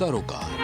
सरोकार।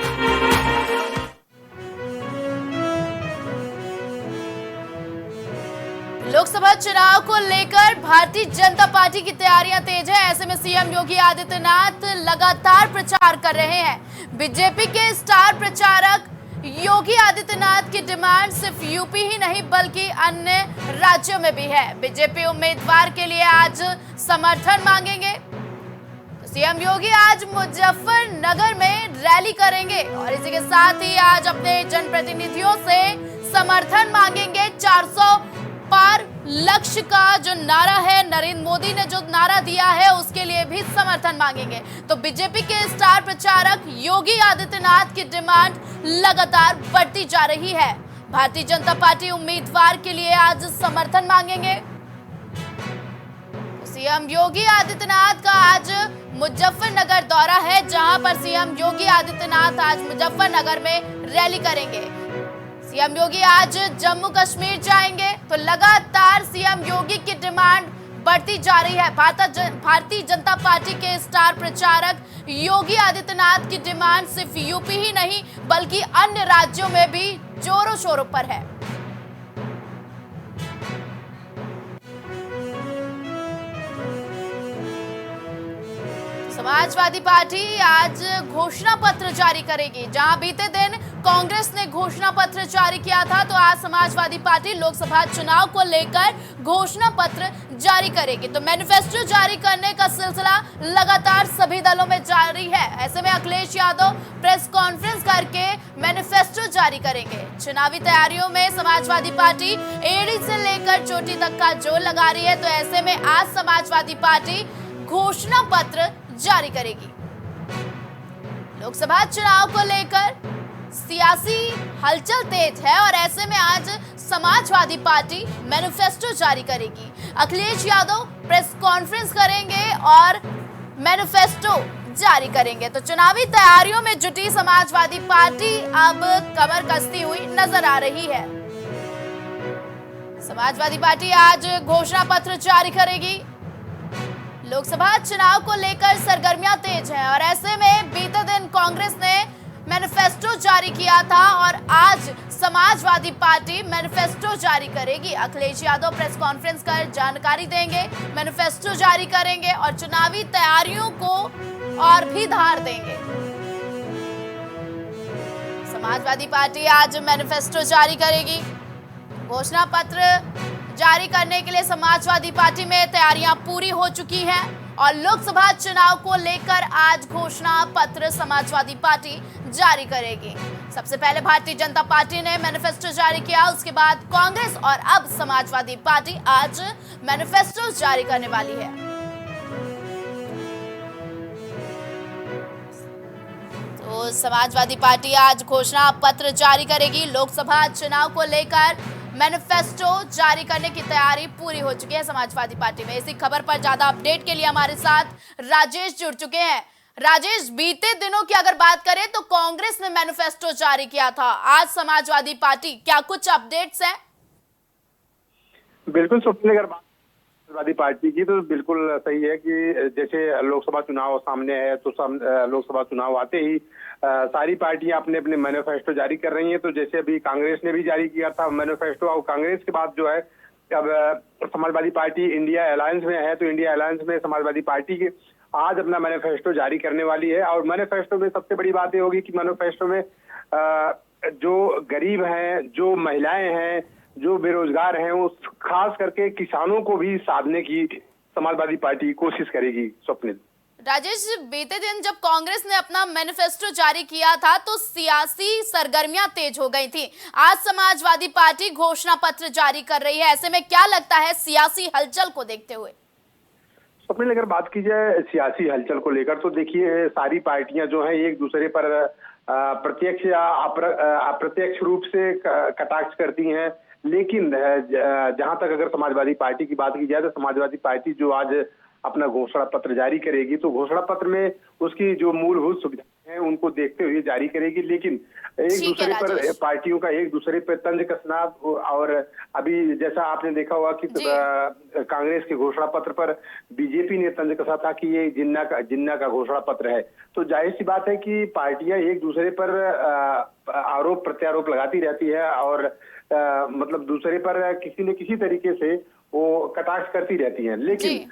लोकसभा चुनाव को लेकर भारतीय जनता पार्टी की तैयारियां तेज है। ऐसे में सीएम योगी आदित्यनाथ लगातार प्रचार कर रहे हैं। बीजेपी के स्टार प्रचारक योगी आदित्यनाथ की डिमांड सिर्फ यूपी ही नहीं बल्कि अन्य राज्यों में भी है। बीजेपी उम्मीदवार के लिए आज समर्थन मांगेंगे। तो सीएम योगी आज मुजफ्फरनगर में रैली करेंगे और इसी के साथ ही आज अपने जनप्रतिनिधियों से समर्थन मांगेंगे। 400 पार लक्ष्य का जो नारा है, नरेंद्र मोदी ने जो नारा दिया है, उसके लिए भी समर्थन मांगेंगे। तो बीजेपी के स्टार प्रचारक योगी आदित्यनाथ की डिमांड लगातार बढ़ती जा रही है। भारतीय जनता पार्टी उम्मीदवार के लिए आज समर्थन मांगेंगे। सीएम योगी आदित्यनाथ का आज मुजफ्फरनगर दौरा है, जहां पर सीएम योगी आदित्यनाथ आज मुजफ्फरनगर में रैली करेंगे। सीएम योगी आज जम्मू कश्मीर जाएंगे। तो लगातार सीएम योगी की डिमांड बढ़ती जा रही है। भारतीय जनता पार्टी के स्टार प्रचारक योगी आदित्यनाथ की डिमांड सिर्फ यूपी ही नहीं बल्कि अन्य राज्यों में भी जोरों शोरों पर है। समाजवादी पार्टी आज घोषणा पत्र जारी करेगी। जहां बीते दिन कांग्रेस ने घोषणा पत्र जारी किया था, तो आज समाजवादी पार्टी लोकसभा चुनाव को लेकर घोषणा पत्र जारी करेगी। तो मैनिफेस्टो जारी करने का सिलसिला लगातार सभी दलों में जारी है। ऐसे में अखिलेश यादव प्रेस कॉन्फ्रेंस करके मैनिफेस्टो जारी करेंगे। चुनावी तैयारियों में समाजवादी पार्टी एड़ी से लेकर चोटी तक का जोर लगा रही है। तो ऐसे में आज समाजवादी पार्टी घोषणा पत्र जारी करेगी। लोकसभा चुनाव को लेकर सियासी हलचल तेज है और ऐसे में आज समाजवादी पार्टी मैनिफेस्टो जारी करेगी। अखिलेश यादव प्रेस कॉन्फ्रेंस करेंगे और मैनिफेस्टो जारी करेंगे। तो चुनावी तैयारियों में जुटी समाजवादी पार्टी अब कमर कसती हुई नजर आ रही है। समाजवादी पार्टी आज घोषणा पत्र जारी करेगी। लोकसभा चुनाव को लेकर सरगर्मियां तेज हैं और ऐसे में बीते दिन कांग्रेस ने मैनिफेस्टो जारी किया था और आज समाजवादी पार्टी मैनिफेस्टो जारी करेगी। अखिलेश यादव प्रेस कॉन्फ्रेंस कर जानकारी देंगे, मैनिफेस्टो जारी करेंगे और चुनावी तैयारियों को और भी धार देंगे। समाजवादी पार्टी आज मैनिफेस्टो जारी करेगी। घोषणा पत्र जारी करने के लिए समाजवादी पार्टी में तैयारियां पूरी हो चुकी हैं और लोकसभा चुनाव को लेकर आज घोषणा पत्र समाजवादी पार्टी जारी करेगी। सबसे पहले भारतीय जनता पार्टी ने मैनिफेस्टो जारी किया, उसके बाद कांग्रेस और अब समाजवादी पार्टी आज मैनिफेस्टो जारी करने वाली है। तो समाजवादी पार्टी आज घोषणा पत्र जारी करेगी। लोकसभा चुनाव को लेकर मैनिफेस्टो जारी करने की तैयारी पूरी हो चुकी है समाजवादी पार्टी में। इसी खबर पर ज्यादा अपडेट के लिए हमारे साथ राजेश जुड़ चुके हैं। राजेश, बीते दिनों की अगर बात करें तो कांग्रेस ने मैनिफेस्टो जारी किया था, आज समाजवादी पार्टी, क्या कुछ अपडेट्स हैं? बिल्कुल स्वप्न, अगर बात समाजवादी पार्टी की तो बिल्कुल सही है कि जैसे लोकसभा चुनाव सामने है तो लोकसभा चुनाव आते ही सारी पार्टियां अपने अपने मैनिफेस्टो जारी कर रही हैं। तो जैसे अभी कांग्रेस ने भी जारी किया था मैनिफेस्टो, और कांग्रेस के बाद जो है अब समाजवादी पार्टी इंडिया अलायंस में है, तो इंडिया अलायंस में समाजवादी पार्टी के आज अपना मैनिफेस्टो जारी करने वाली है। और मैनिफेस्टो में सबसे बड़ी बात ये होगी कि मैनिफेस्टो में जो गरीब हैं, जो महिलाएं हैं, जो बेरोजगार हैं, उस खास करके किसानों को भी साधने की समाजवादी पार्टी कोशिश करेगी। स्वप्निल, राजेश, बीते दिन जब कांग्रेस ने अपना मैनिफेस्टो जारी किया था तो सियासी सरगर्मियां तेज हो गई थी। आज समाजवादी पार्टी घोषणा पत्र जारी कर रही है। ऐसे में क्या लगता है सियासी हलचल को देखते हुए? स्वप्निल, अगर बात की जाए सियासी हलचल को लेकर तो देखिए सारी पार्टियां जो हैं एक दूसरे पर प्रत्यक्ष या अप्रत्यक्ष रूप से कटाक्ष करती हैं। लेकिन जहां तक अगर समाजवादी पार्टी की बात की जाए तो समाजवादी पार्टी जो आज अपना घोषणा पत्र जारी करेगी तो घोषणा पत्र में उसकी जो मूलभूत सुविधा हैं उनको देखते हुए जारी करेगी, लेकिन एक ठीक है दूसरे पर राजेश। पार्टियों का एक दूसरे पर तंज कसना, और अभी जैसा आपने देखा होगा कि कांग्रेस के घोषणा पत्र पर बीजेपी ने तंज कसा था कि ये जिन्ना का घोषणा पत्र है। तो जाहिर सी बात है कि पार्टियां एक दूसरे पर आरोप प्रत्यारोप लगाती रहती है और मतलब दूसरे पर किसी न किसी तरीके से वो कटाक्ष करती रहती हैं। लेकिन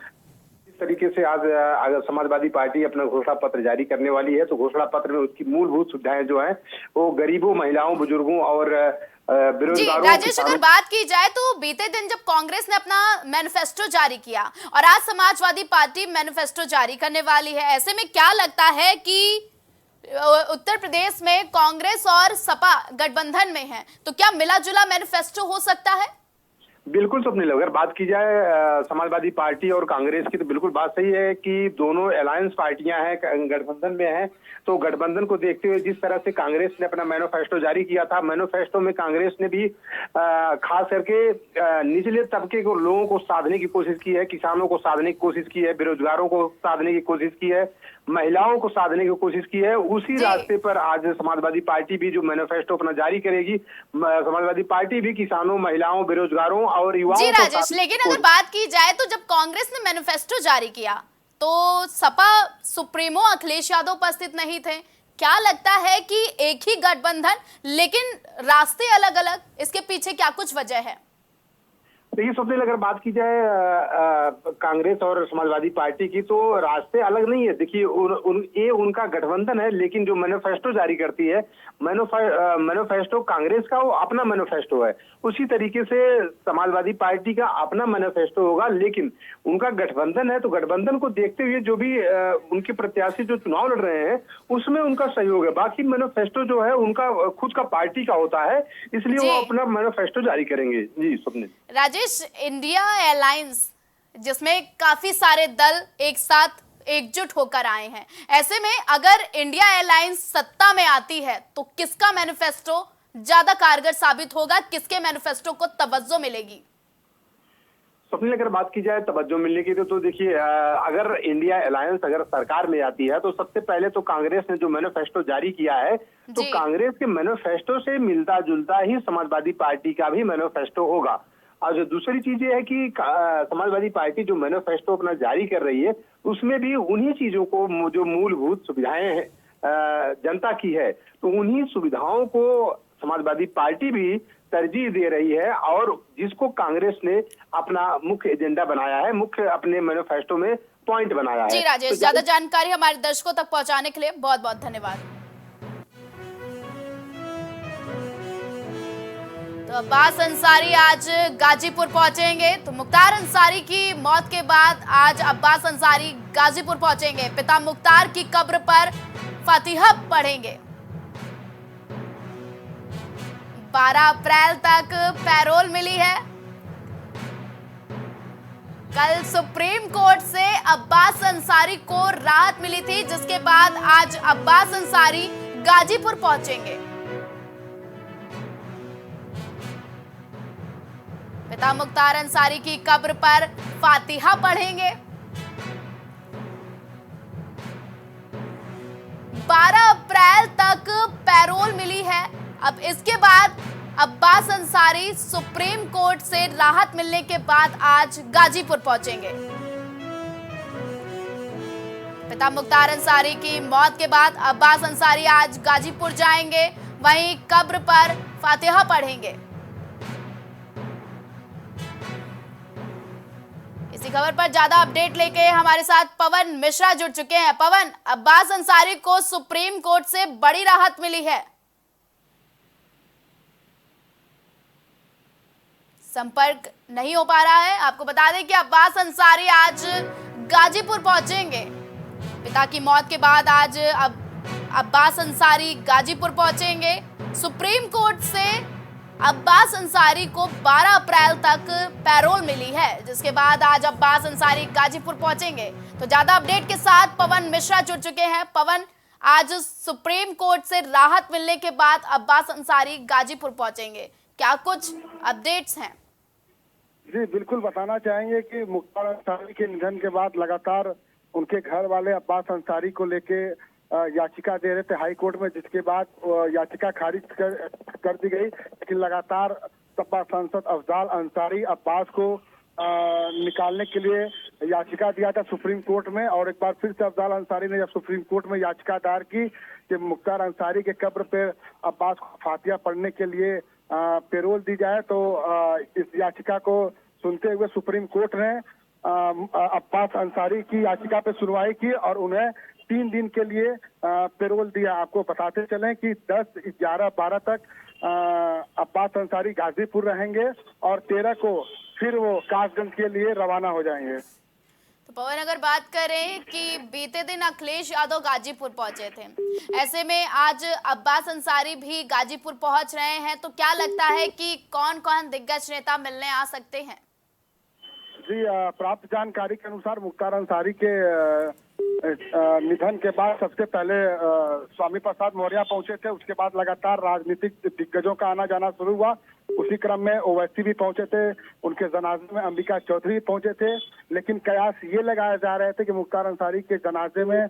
इस तरीके से आज अगर समाजवादी पार्टी अपना घोषणा पत्र जारी करने वाली है तो घोषणा पत्र में उसकी मूलभूत सुविधाएं जो है वो गरीबों, महिलाओं, बुजुर्गों और जी बेरोजगारों, राजेश, अगर बात की जाए तो बीते दिन जब कांग्रेस ने अपना मैनिफेस्टो जारी किया और आज समाजवादी पार्टी मैनिफेस्टो जारी करने वाली है, ऐसे में क्या लगता है कि उत्तर प्रदेश में कांग्रेस और सपा गठबंधन में है तो क्या मिला जुला मैनिफेस्टो हो सकता है? बिल्कुल स्वप्निल, अगर बात की जाए समाजवादी पार्टी और कांग्रेस की तो बिल्कुल बात सही है कि दोनों अलायंस पार्टियां हैं, गठबंधन में हैं। तो गठबंधन को देखते हुए जिस तरह से कांग्रेस ने अपना मैनिफेस्टो जारी किया था, मैनिफेस्टो में कांग्रेस ने भी खास करके निचले तबके को लोगों को साधने की कोशिश की है, किसानों को साधने की कोशिश की है, बेरोजगारों को साधने की कोशिश की है, महिलाओं को साधने की कोशिश की है। उसी रास्ते पर आज समाजवादी पार्टी भी जो मैनिफेस्टो अपना जारी करेगी, समाजवादी पार्टी भी किसानों, महिलाओं, बेरोजगारों और युवाओं जी राजेश, लेकिन अगर बात की जाए तो जब कांग्रेस ने मैनिफेस्टो जारी किया तो सपा सुप्रीमो अखिलेश यादव उपस्थित नहीं थे। क्या लगता है कि एक ही गठबंधन लेकिन रास्ते अलग अलग, इसके पीछे क्या कुछ वजह है? देखिए स्वप्निल, अगर बात की जाए कांग्रेस और समाजवादी पार्टी की तो रास्ते अलग नहीं है। देखिए ये उनका गठबंधन है, लेकिन जो मैनिफेस्टो जारी करती है, मैनिफेस्टो कांग्रेस का वो अपना मैनिफेस्टो है, उसी तरीके से समाजवादी पार्टी का अपना मैनिफेस्टो होगा। लेकिन उनका गठबंधन है तो गठबंधन को देखते हुए जो भी उनके प्रत्याशी जो चुनाव लड़ रहे हैं उसमें उनका सहयोग है। बाकी मैनिफेस्टो जो है उनका खुद का पार्टी का होता है, इसलिए वो अपना मैनिफेस्टो जारी करेंगे। जी स्वप्निल। राजेश, इंडिया अलायंस जिसमें काफी सारे दल एक साथ एकजुट होकर आए हैं, ऐसे में अगर इंडिया अलायंस सत्ता में आती है तो किसका मैनिफेस्टो ज्यादा कारगर साबित होगा, किसके मैनिफेस्टो को तवज्जो मिलेगी? स्वप्निल, अगर बात की जाए तवज्जो मिलने की तो देखिए अगर इंडिया अलायंस अगर सरकार में आती है तो सबसे पहले तो कांग्रेस ने जो मैनिफेस्टो जारी किया है तो कांग्रेस के मैनिफेस्टो से मिलता जुलता ही समाजवादी पार्टी का भी मैनिफेस्टो होगा। और जो दूसरी चीज ये है कि समाजवादी पार्टी जो मैनिफेस्टो अपना जारी कर रही है उसमें भी उन्हीं चीजों को, जो मूलभूत सुविधाएं जनता की है, तो उन्हीं सुविधाओं को समाजवादी पार्टी भी तरजीह दे रही है और जिसको कांग्रेस ने अपना मुख्य एजेंडा बनाया है, मुख्य अपने मैनिफेस्टो में पॉइंट बनाया है। जी राजेश, ज्यादा जानकारी हमारे दर्शकों तक पहुंचाने के लिए बहुत बहुत धन्यवाद। तो अब्बास अंसारी आज गाजीपुर पहुंचेंगे, तो मुख्तार अंसारी की मौत के बाद आज अब्बास अंसारी गाजीपुर पहुंचेंगे, पिता मुख्तार की कब्र पर फातिहा पढ़ेंगे। 12 अप्रैल तक पैरोल मिली है। कल सुप्रीम कोर्ट से अब्बास अंसारी को राहत मिली थी, जिसके बाद आज अब्बास अंसारी गाजीपुर पहुंचेंगे। पिता मुख्तार अंसारी की कब्र पर फातिहा पढ़ेंगे। 12 अप्रैल तक पैरोल मिली है। अब इसके बाद अब्बास अंसारी सुप्रीम कोर्ट से राहत मिलने के बाद आज गाजीपुर पहुंचेंगे। पिता मुख्तार अंसारी की मौत के बाद अब्बास अंसारी आज गाजीपुर जाएंगे, वहीं कब्र पर फातिहा पढ़ेंगे। इसी खबर पर ज्यादा अपडेट लेके हमारे साथ पवन मिश्रा जुड़ चुके हैं। पवन, अब्बास अंसारी को सुप्रीम कोर्ट से बड़ी राहत मिली है, संपर्क नहीं हो पा रहा है। आपको बता दें कि अब्बास अंसारी आज गाजीपुर पहुंचेंगे। पिता की मौत के बाद आज अब्बास अंसारी गाजीपुर पहुंचेंगे। सुप्रीम कोर्ट से अब्बास अंसारी को 12 अप्रैल तक पैरोल मिली है, जिसके बाद आज अब्बास अंसारी गाजीपुर पहुंचेंगे। तो ज्यादा अपडेट के साथ पवन मिश्रा जुड़ चुके हैं। पवन, आज सुप्रीम कोर्ट से राहत मिलने के बाद अब्बास अंसारी गाजीपुर पहुंचेंगे, क्या कुछ अपडेट्स हैं? जी बिल्कुल, बताना चाहेंगे कि मुख्तार अंसारी के निधन के बाद लगातार उनके घर वाले अब्बास अंसारी को लेके याचिका दे रहे थे हाई कोर्ट में, जिसके बाद याचिका खारिज कर दी गई। लेकिन लगातार सपा सांसद अफजाल अंसारी अब्बास को निकालने के लिए याचिका दिया था सुप्रीम कोर्ट में, और एक बार फिर से अफजाल अंसारी ने जब सुप्रीम कोर्ट में याचिका दायर की कि मुख्तार अंसारी के कब्र पे अब्बास को फातिया पढ़ने के लिए पेरोल दी जाए, तो इस याचिका को सुनते हुए सुप्रीम कोर्ट ने अब्बास अंसारी की याचिका पे सुनवाई की और उन्हें 3 दिन के लिए पेरोल दिया। आपको बताते चलें कि 10, 11, 12 तक अब्बास अंसारी गाजीपुर रहेंगे और 13 को फिर वो कासगंज के लिए रवाना हो जाएंगे। तो पवन, अगर बात करें कि बीते दिन अखिलेश यादव गाजीपुर पहुंचे थे, ऐसे में आज अब्बास अंसारी भी गाजीपुर पहुंच रहे हैं, तो क्या लगता है कि कौन कौन दिग्गज नेता मिलने आ सकते हैं? जी, प्राप्त जानकारी के अनुसार मुख्तार अंसारी के निधन के बाद सबसे पहले स्वामी प्रसाद मौर्य पहुंचे थे। उसके बाद लगातार राजनीतिक दिग्गजों का आना जाना शुरू हुआ। उसी क्रम में ओवैसी भी पहुंचे थे, उनके जनाजे में अंबिका चौधरी पहुंचे थे। लेकिन कयास ये लगाए जा रहे थे कि मुख्तार अंसारी के जनाजे में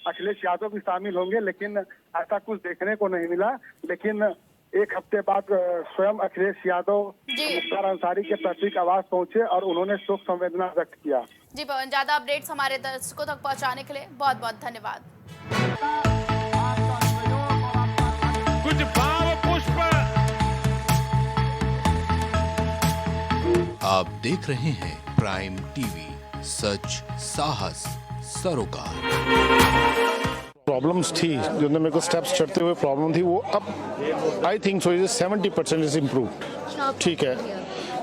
अखिलेश यादव भी शामिल होंगे, लेकिन ऐसा कुछ देखने को नहीं मिला। लेकिन एक हफ्ते बाद स्वयं अखिलेश यादव मुख्तार अंसारी के पैतृक आवास पहुंचे और उन्होंने शोक संवेदना व्यक्त किया। जी पवन, ज्यादा अपडेट्स हमारे दर्शकों तक पहुंचाने के लिए बहुत बहुत धन्यवाद। कुछ भाव पुष्प। आप देख रहे हैं प्राइम टीवी, सच साहस सरोकार। प्रॉब्लम्स थी जो मेरे को स्टेप्स चढ़ते हुए प्रॉब्लम थी, वो अब I think so 70% is improved. ठीक है,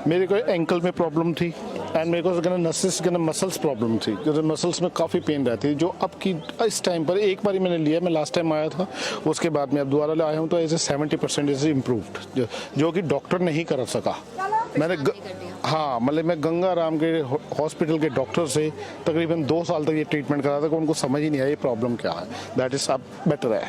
मेरे को एंकल में प्रॉब्लम थी एंड मेरे को नसेस मसल्स प्रॉब्लम थी, जो मसल्स में काफ़ी पेन रहती है, जो अब की इस टाइम पर एक बार ही मैंने लिया। मैं लास्ट टाइम आया था, उसके बाद मैं अब दोबारा आया हूँ, तो ऐसे 70% इज इम्प्रूव्ड, जो कि डॉक्टर नहीं कर सका। मैंने हाँ, मतलब मैं गंगा राम के हॉस्पिटल के डॉक्टर से तकरीबन 2 साल तक ये ट्रीटमेंट करा था, कि उनको समझ ही नहीं आया ये प्रॉब्लम क्या है। दैट इज अब बेटर है।